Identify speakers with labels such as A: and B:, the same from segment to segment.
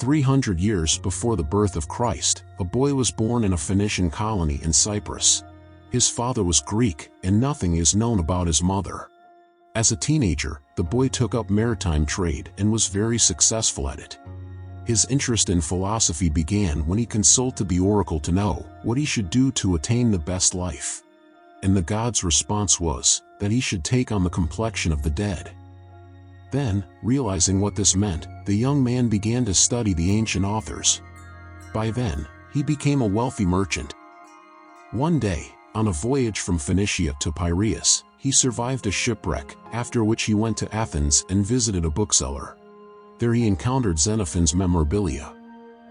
A: 300 years before the birth of Christ, a boy was born in a Phoenician colony in Cyprus. His father was Greek, and nothing is known about his mother. As a teenager, the boy took up maritime trade and was very successful at it. His interest in philosophy began when he consulted the oracle to know what he should do to attain the best life. And the god's response was that he should take on the complexion of the dead. Then, realizing what this meant, the young man began to study the ancient authors. By then, he became a wealthy merchant. One day, on a voyage from Phoenicia to Piraeus, he survived a shipwreck, after which he went to Athens and visited a bookseller. There he encountered Xenophon's Memorabilia.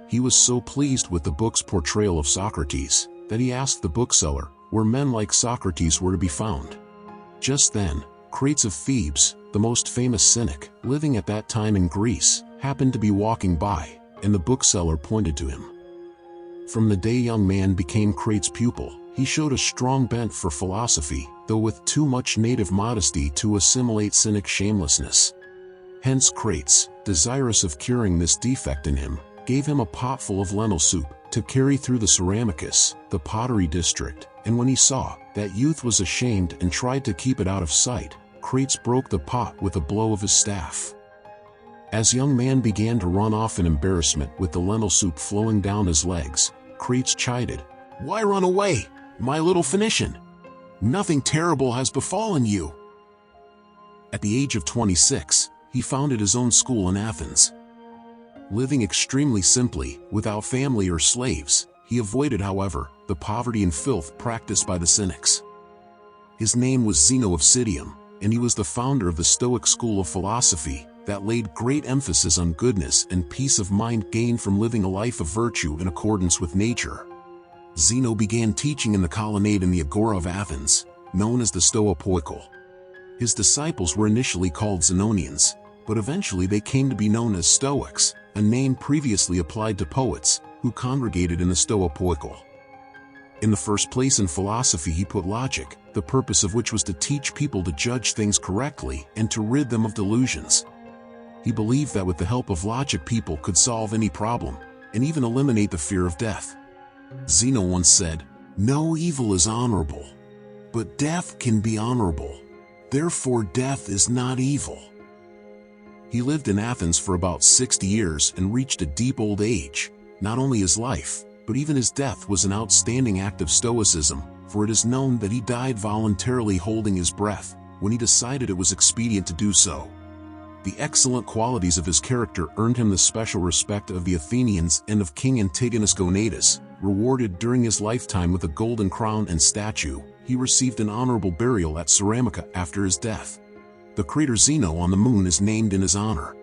A: He was so pleased with the book's portrayal of Socrates that he asked the bookseller where men like Socrates were to be found. Just then, Crates of Thebes, the most famous cynic living at that time in Greece, happened to be walking by, and the bookseller pointed to him. From the day young man became Crates' pupil, he showed a strong bent for philosophy, though with too much native modesty to assimilate cynic shamelessness. Hence Crates, desirous of curing this defect in him, gave him a pot full of lentil soup to carry through the Ceramicus, the pottery district, and when he saw that youth was ashamed and tried to keep it out of sight, Crates broke the pot with a blow of his staff. As young man began to run off in embarrassment with the lentil soup flowing down his legs, Crates chided, "Why run away, my little Phoenician? Nothing terrible has befallen you." At the age of 26, he founded his own school in Athens. Living extremely simply, without family or slaves, he avoided, however, the poverty and filth practiced by the Cynics. His name was Zeno of Citium, and he was the founder of the Stoic school of philosophy that laid great emphasis on goodness and peace of mind gained from living a life of virtue in accordance with nature. Zeno began teaching in the colonnade in the Agora of Athens, known as the Stoa Poikile. His disciples were initially called Zenonians, but eventually they came to be known as Stoics, a name previously applied to poets who congregated in the Stoa Poikile. In the first place in philosophy he put logic, the purpose of which was to teach people to judge things correctly and to rid them of delusions. He believed that with the help of logic people could solve any problem, and even eliminate the fear of death. Zeno once said, "No evil is honorable, but death can be honorable. Therefore death is not evil." He lived in Athens for about 60 years and reached a deep old age. Not only his life, but even his death was an outstanding act of Stoicism, for it is known that he died voluntarily holding his breath, when he decided it was expedient to do so. The excellent qualities of his character earned him the special respect of the Athenians and of King Antigonus Gonatas. Rewarded during his lifetime with a golden crown and statue, he received an honorable burial at Ceramica after his death. The crater Zeno on the moon is named in his honor.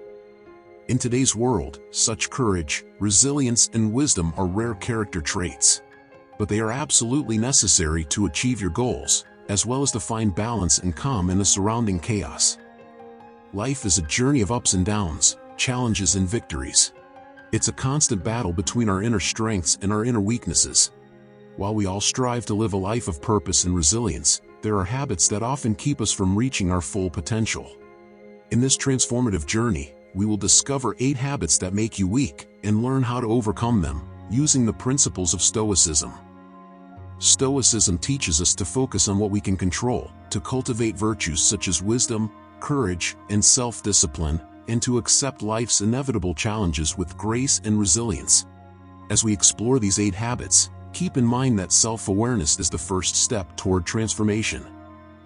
A: In today's world, such courage, resilience, and wisdom are rare character traits. But they are absolutely necessary to achieve your goals, as well as to find balance and calm in the surrounding chaos. Life is a journey of ups and downs, challenges and victories. It's a constant battle between our inner strengths and our inner weaknesses. While we all strive to live a life of purpose and resilience, there are habits that often keep us from reaching our full potential. In this transformative journey, we will discover 8 habits that make you weak and learn how to overcome them, using the principles of Stoicism. Stoicism teaches us to focus on what we can control, to cultivate virtues such as wisdom, courage, and self-discipline, and to accept life's inevitable challenges with grace and resilience. As we explore these 8 habits, keep in mind that self-awareness is the first step toward transformation.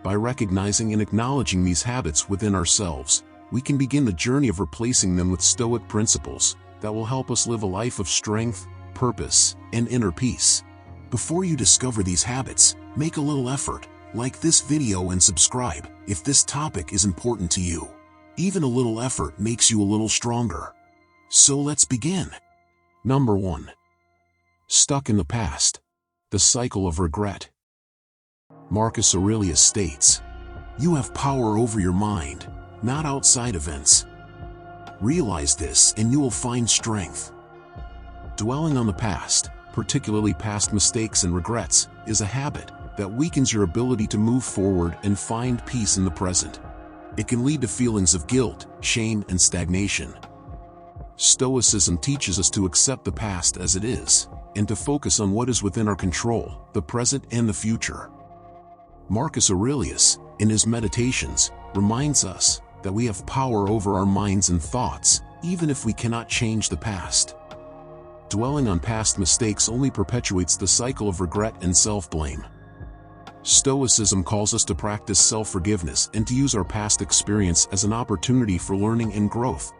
A: By recognizing and acknowledging these habits within ourselves, we can begin the journey of replacing them with Stoic principles that will help us live a life of strength, purpose, and inner peace. Before you discover these habits, make a little effort, like this video and subscribe if this topic is important to you. Even a little effort makes you a little stronger. So let's begin. Number 1. Stuck in the past. The cycle of regret. Marcus Aurelius states, "You have power over your mind, not outside events. Realize this and you will find strength." Dwelling on the past, particularly past mistakes and regrets, is a habit that weakens your ability to move forward and find peace in the present. It can lead to feelings of guilt, shame, and stagnation. Stoicism teaches us to accept the past as it is, and to focus on what is within our control, the present and the future. Marcus Aurelius, in his Meditations, reminds us that we have power over our minds and thoughts, even if we cannot change the past. Dwelling on past mistakes only perpetuates the cycle of regret and self-blame. Stoicism calls us to practice self-forgiveness and to use our past experience as an opportunity for learning and growth.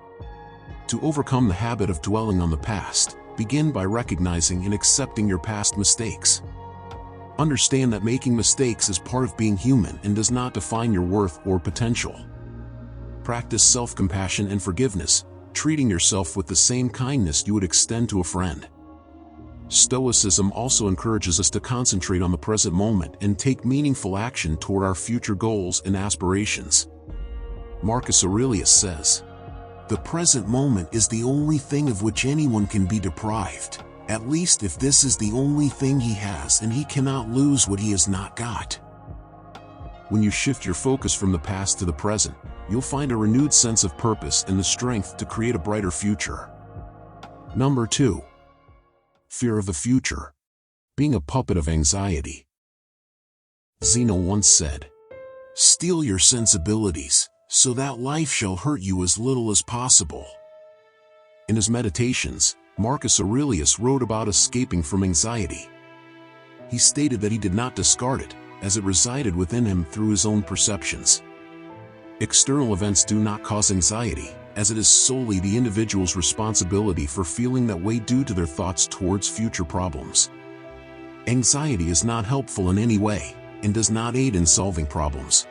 A: To overcome the habit of dwelling on the past, begin by recognizing and accepting your past mistakes. Understand that making mistakes is part of being human and does not define your worth or potential. Practice self-compassion and forgiveness, treating yourself with the same kindness you would extend to a friend. Stoicism also encourages us to concentrate on the present moment and take meaningful action toward our future goals and aspirations. Marcus Aurelius says, "The present moment is the only thing of which anyone can be deprived, at least if this is the only thing he has and he cannot lose what he has not got." When you shift your focus from the past to the present, you'll find a renewed sense of purpose and the strength to create a brighter future. Number 2. Fear of the future. Being a puppet of anxiety. Zeno once said, "Steel your sensibilities, so that life shall hurt you as little as possible." In his Meditations, Marcus Aurelius wrote about escaping from anxiety. He stated that he did not discard it, as it resided within him through his own perceptions. External events do not cause anxiety, as it is solely the individual's responsibility for feeling that way due to their thoughts towards future problems. Anxiety is not helpful in any way, and does not aid in solving problems.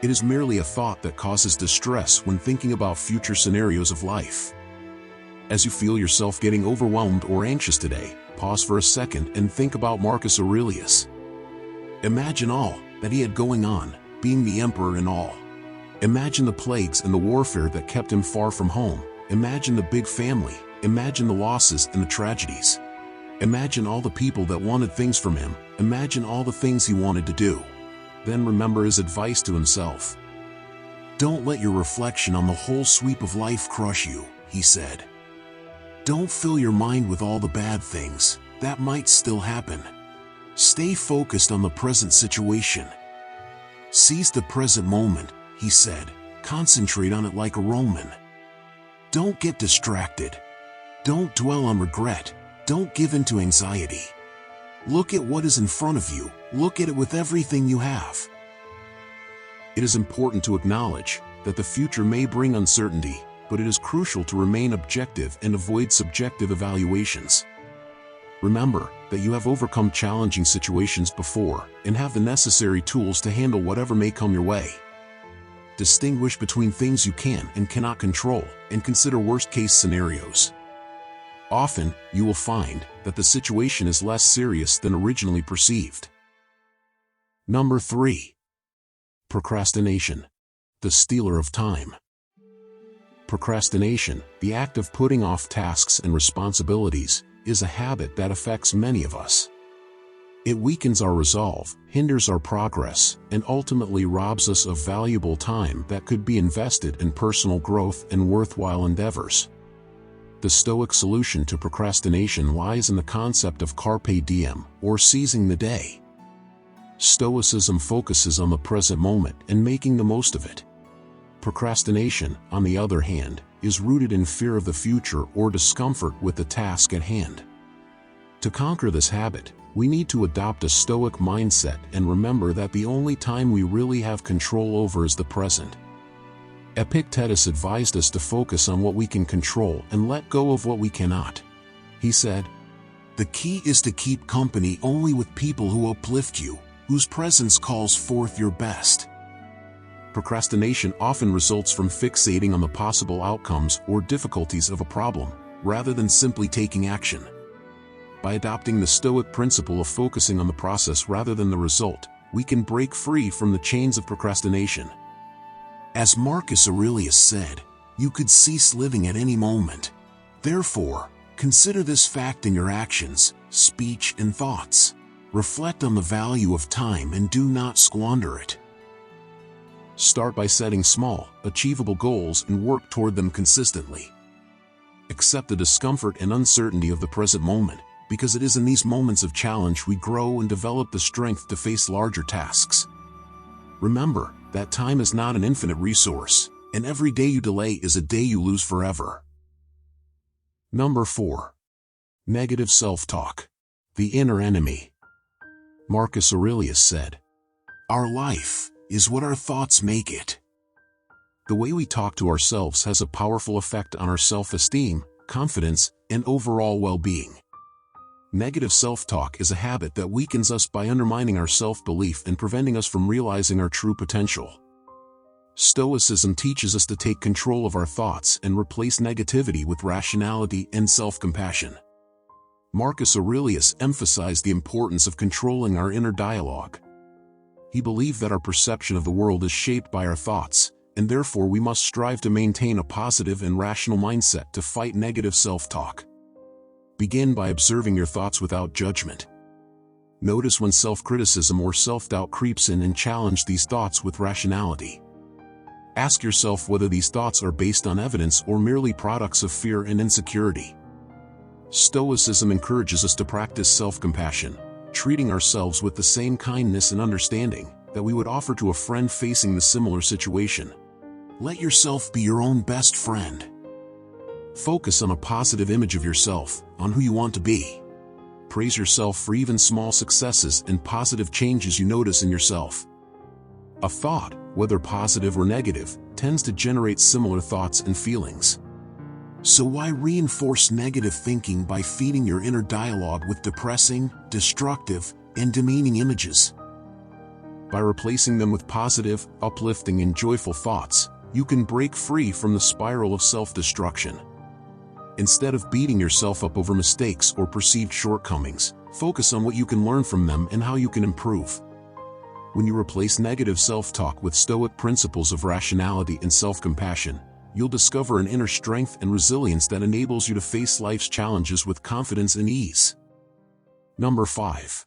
A: It is merely a thought that causes distress when thinking about future scenarios of life. As you feel yourself getting overwhelmed or anxious today, pause for a second and think about Marcus Aurelius. Imagine all that he had going on, being the emperor and all. Imagine the plagues and the warfare that kept him far from home. Imagine the big family. Imagine the losses and the tragedies. Imagine all the people that wanted things from him. Imagine all the things he wanted to do. Then remember his advice to himself. "Don't let your reflection on the whole sweep of life crush you," he said. "Don't fill your mind with all the bad things that might still happen. Stay focused on the present situation. Seize the present moment," he said. "Concentrate on it like a Roman. Don't get distracted. Don't dwell on regret. Don't give in to anxiety. Look at what is in front of you. Look at it with everything you have." It is important to acknowledge that the future may bring uncertainty, but it is crucial to remain objective and avoid subjective evaluations. Remember that you have overcome challenging situations before and have the necessary tools to handle whatever may come your way. Distinguish between things you can and cannot control, and consider worst-case scenarios. Often, you will find that the situation is less serious than originally perceived. Number 3. Procrastination. The stealer of time. Procrastination, the act of putting off tasks and responsibilities, is a habit that affects many of us. It weakens our resolve, hinders our progress, and ultimately robs us of valuable time that could be invested in personal growth and worthwhile endeavors. The Stoic solution to procrastination lies in the concept of Carpe Diem, or seizing the day. Stoicism focuses on the present moment and making the most of it. Procrastination, on the other hand, is rooted in fear of the future or discomfort with the task at hand. To conquer this habit, we need to adopt a Stoic mindset and remember that the only time we really have control over is the present. Epictetus advised us to focus on what we can control and let go of what we cannot. He said, "The key is to keep company only with people who uplift you, whose presence calls forth your best." Procrastination often results from fixating on the possible outcomes or difficulties of a problem, rather than simply taking action. By adopting the Stoic principle of focusing on the process rather than the result, we can break free from the chains of procrastination. As Marcus Aurelius said, "You could cease living at any moment. Therefore, consider this fact in your actions, speech, and thoughts. Reflect on the value of time and do not squander it." Start by setting small, achievable goals and work toward them consistently. Accept the discomfort and uncertainty of the present moment, because it is in these moments of challenge we grow and develop the strength to face larger tasks. Remember that time is not an infinite resource, and every day you delay is a day you lose forever. Number 4. Negative self-talk. The inner enemy. Marcus Aurelius said, "Our life is what our thoughts make it." The way we talk to ourselves has a powerful effect on our self-esteem, confidence, and overall well-being. Negative self-talk is a habit that weakens us by undermining our self-belief and preventing us from realizing our true potential. Stoicism teaches us to take control of our thoughts and replace negativity with rationality and self-compassion. Marcus Aurelius emphasized the importance of controlling our inner dialogue. He believed that our perception of the world is shaped by our thoughts, and therefore we must strive to maintain a positive and rational mindset to fight negative self-talk. Begin by observing your thoughts without judgment. Notice when self-criticism or self-doubt creeps in and challenge these thoughts with rationality. Ask yourself whether these thoughts are based on evidence or merely products of fear and insecurity. Stoicism encourages us to practice self-compassion, treating ourselves with the same kindness and understanding that we would offer to a friend facing the similar situation. Let yourself be your own best friend. Focus on a positive image of yourself, on who you want to be. Praise yourself for even small successes and positive changes you notice in yourself. A thought, whether positive or negative, tends to generate similar thoughts and feelings. So why reinforce negative thinking by feeding your inner dialogue with depressing, destructive, and demeaning images? By replacing them with positive, uplifting, and joyful thoughts, you can break free from the spiral of self-destruction. Instead of beating yourself up over mistakes or perceived shortcomings, focus on what you can learn from them and how you can improve. When you replace negative self-talk with Stoic principles of rationality and self-compassion, you'll discover an inner strength and resilience that enables you to face life's challenges with confidence and ease. Number 5.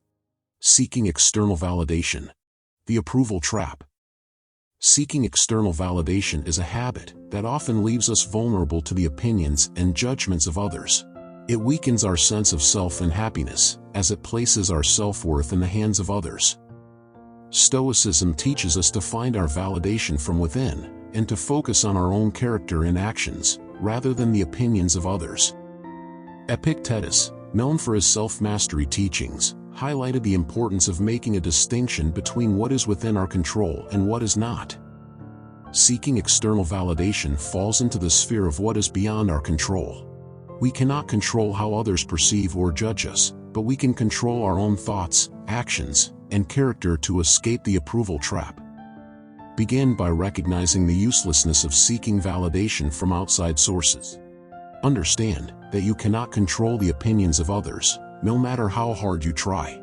A: Seeking external validation. The approval trap. Seeking external validation is a habit that often leaves us vulnerable to the opinions and judgments of others. It weakens our sense of self and happiness, as it places our self-worth in the hands of others. Stoicism teaches us to find our validation from within, and to focus on our own character and actions, rather than the opinions of others. Epictetus, known for his self-mastery teachings, highlighted the importance of making a distinction between what is within our control and what is not. Seeking external validation falls into the sphere of what is beyond our control. We cannot control how others perceive or judge us, but we can control our own thoughts, actions, and character to escape the approval trap. Begin by recognizing the uselessness of seeking validation from outside sources. Understand that you cannot control the opinions of others, no matter how hard you try.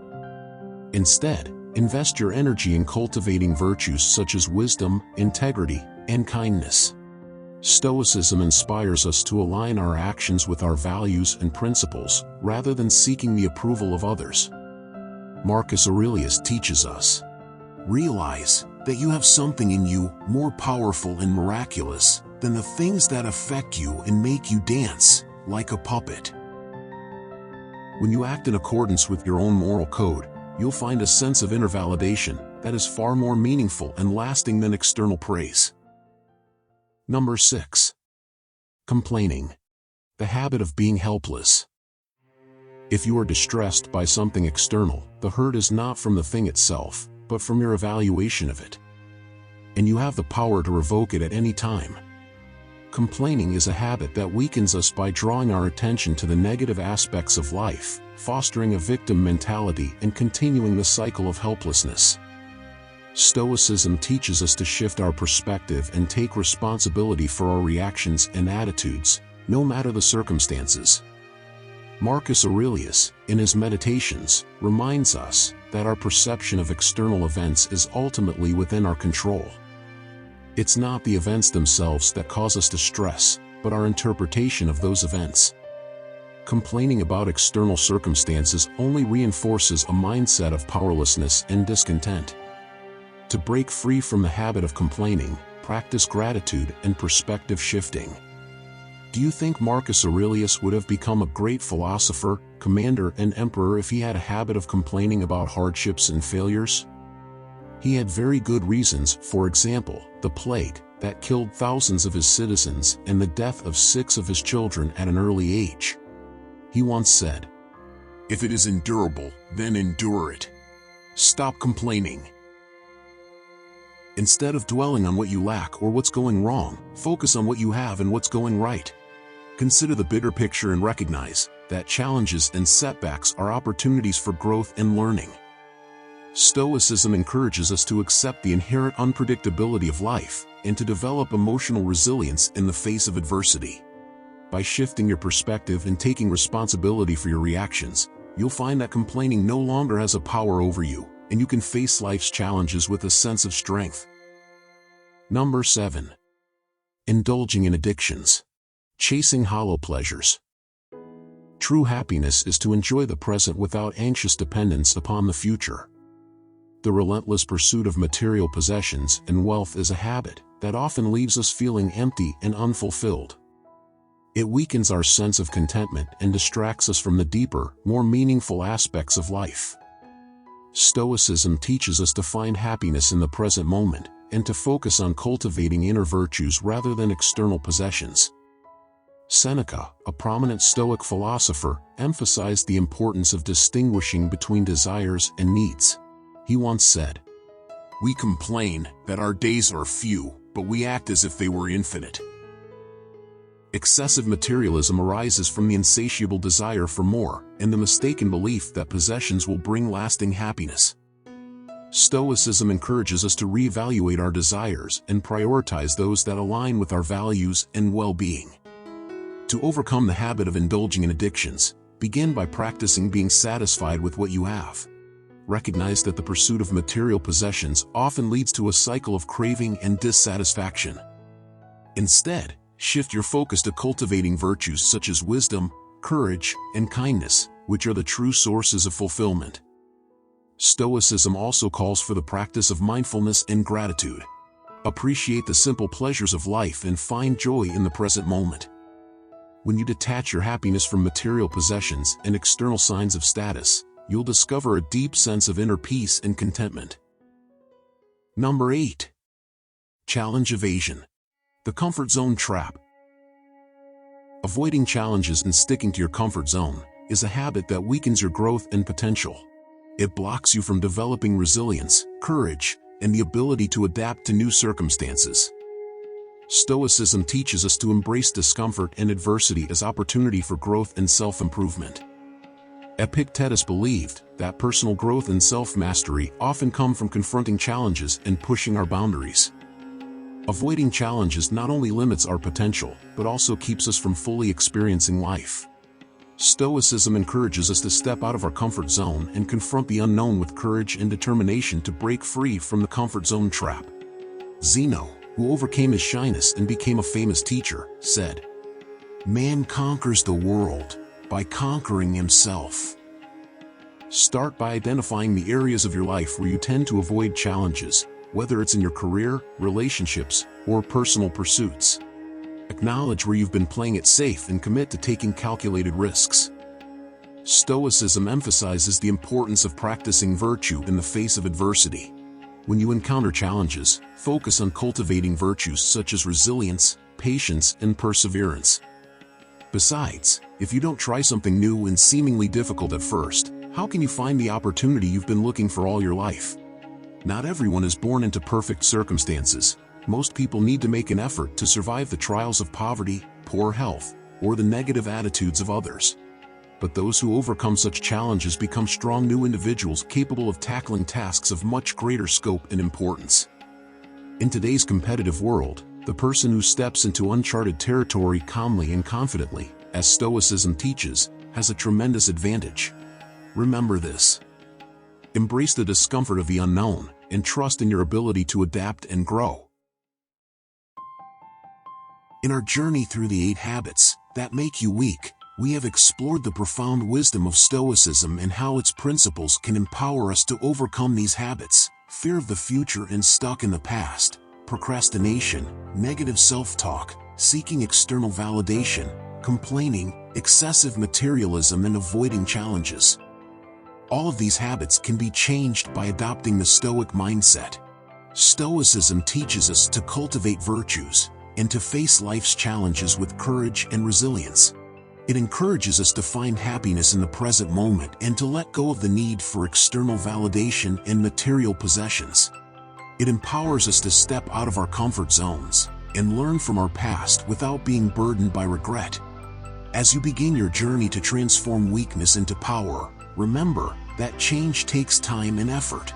A: Instead, invest your energy in cultivating virtues such as wisdom, integrity, and kindness. Stoicism inspires us to align our actions with our values and principles, rather than seeking the approval of others. Marcus Aurelius teaches us, "Realize that you have something in you more powerful and miraculous than the things that affect you and make you dance like a puppet." When you act in accordance with your own moral code, you'll find a sense of inner validation that is far more meaningful and lasting than external praise. Number 6. Complaining. The habit of being helpless. If you are distressed by something external, the hurt is not from the thing itself, but from your evaluation of it. And you have the power to revoke it at any time. Complaining is a habit that weakens us by drawing our attention to the negative aspects of life, fostering a victim mentality and continuing the cycle of helplessness. Stoicism teaches us to shift our perspective and take responsibility for our reactions and attitudes, no matter the circumstances. Marcus Aurelius, in his Meditations, reminds us that our perception of external events is ultimately within our control. It's not the events themselves that cause us distress, but our interpretation of those events. Complaining about external circumstances only reinforces a mindset of powerlessness and discontent. To break free from the habit of complaining, practice gratitude and perspective shifting. Do you think Marcus Aurelius would have become a great philosopher, commander, and emperor if he had a habit of complaining about hardships and failures? He had very good reasons, for example, the plague that killed thousands of his citizens and the death of 6 of his children at an early age. He once said, "If it is endurable, then endure it. Stop complaining." Instead of dwelling on what you lack or what's going wrong, focus on what you have and what's going right. Consider the bigger picture and recognize that challenges and setbacks are opportunities for growth and learning. Stoicism encourages us to accept the inherent unpredictability of life and to develop emotional resilience in the face of adversity. By shifting your perspective and taking responsibility for your reactions, you'll find that complaining no longer has a power over you, and you can face life's challenges with a sense of strength. Number 7. Indulging in addictions. Chasing hollow pleasures. True happiness is to enjoy the present without anxious dependence upon the future. The relentless pursuit of material possessions and wealth is a habit that often leaves us feeling empty and unfulfilled. It weakens our sense of contentment and distracts us from the deeper, more meaningful aspects of life. Stoicism teaches us to find happiness in the present moment and to focus on cultivating inner virtues rather than external possessions. Seneca, a prominent Stoic philosopher, emphasized the importance of distinguishing between desires and needs. He once said, "We complain that our days are few, but we act as if they were infinite." Excessive materialism arises from the insatiable desire for more and the mistaken belief that possessions will bring lasting happiness. Stoicism encourages us to reevaluate our desires and prioritize those that align with our values and well-being. To overcome the habit of indulging in addictions, begin by practicing being satisfied with what you have. Recognize that the pursuit of material possessions often leads to a cycle of craving and dissatisfaction. Instead, shift your focus to cultivating virtues such as wisdom, courage, and kindness, which are the true sources of fulfillment. Stoicism also calls for the practice of mindfulness and gratitude. Appreciate the simple pleasures of life and find joy in the present moment. When you detach your happiness from material possessions and external signs of status, you'll discover a deep sense of inner peace and contentment. Number 8. Challenge evasion. The comfort zone trap. Avoiding challenges and sticking to your comfort zone is a habit that weakens your growth and potential. It blocks you from developing resilience, courage, and the ability to adapt to new circumstances. Stoicism teaches us to embrace discomfort and adversity as opportunity for growth and self-improvement. Epictetus believed that personal growth and self-mastery often come from confronting challenges and pushing our boundaries. Avoiding challenges not only limits our potential, but also keeps us from fully experiencing life. Stoicism encourages us to step out of our comfort zone and confront the unknown with courage and determination to break free from the comfort zone trap. Zeno, who overcame his shyness and became a famous teacher, said, "Man conquers the world by conquering himself." Start by identifying the areas of your life where you tend to avoid challenges, whether it's in your career, relationships, or personal pursuits. Acknowledge where you've been playing it safe and commit to taking calculated risks. Stoicism emphasizes the importance of practicing virtue in the face of adversity. When you encounter challenges, focus on cultivating virtues such as resilience, patience, and perseverance. Besides, if you don't try something new and seemingly difficult at first, how can you find the opportunity you've been looking for all your life? Not everyone is born into perfect circumstances. Most people need to make an effort to survive the trials of poverty, poor health, or the negative attitudes of others. But those who overcome such challenges become strong new individuals capable of tackling tasks of much greater scope and importance. In today's competitive world, the person who steps into uncharted territory calmly and confidently, as Stoicism teaches, has a tremendous advantage. Remember this. Embrace the discomfort of the unknown and trust in your ability to adapt and grow. In our journey through the 8 habits that make you weak, we have explored the profound wisdom of Stoicism and how its principles can empower us to overcome these habits, fear of the future and stuck in the past, procrastination, negative self-talk, seeking external validation, complaining, excessive materialism, and avoiding challenges. All of these habits can be changed by adopting the Stoic mindset. Stoicism teaches us to cultivate virtues and to face life's challenges with courage and resilience. It encourages us to find happiness in the present moment and to let go of the need for external validation and material possessions. It empowers us to step out of our comfort zones and learn from our past without being burdened by regret. As you begin your journey to transform weakness into power, remember that change takes time and effort.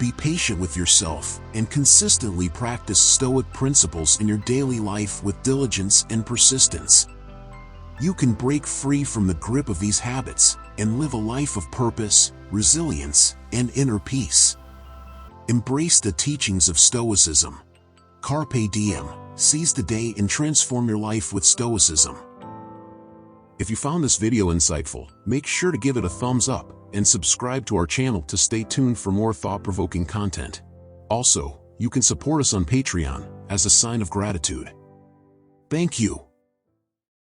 A: Be patient with yourself and consistently practice Stoic principles in your daily life with diligence and persistence. You can break free from the grip of these habits and live a life of purpose, resilience, and inner peace. Embrace the teachings of Stoicism. Carpe Diem, seize the day and transform your life with Stoicism. If you found this video insightful, make sure to give it a thumbs up and subscribe to our channel to stay tuned for more thought-provoking content. Also, you can support us on Patreon as a sign of gratitude. Thank you.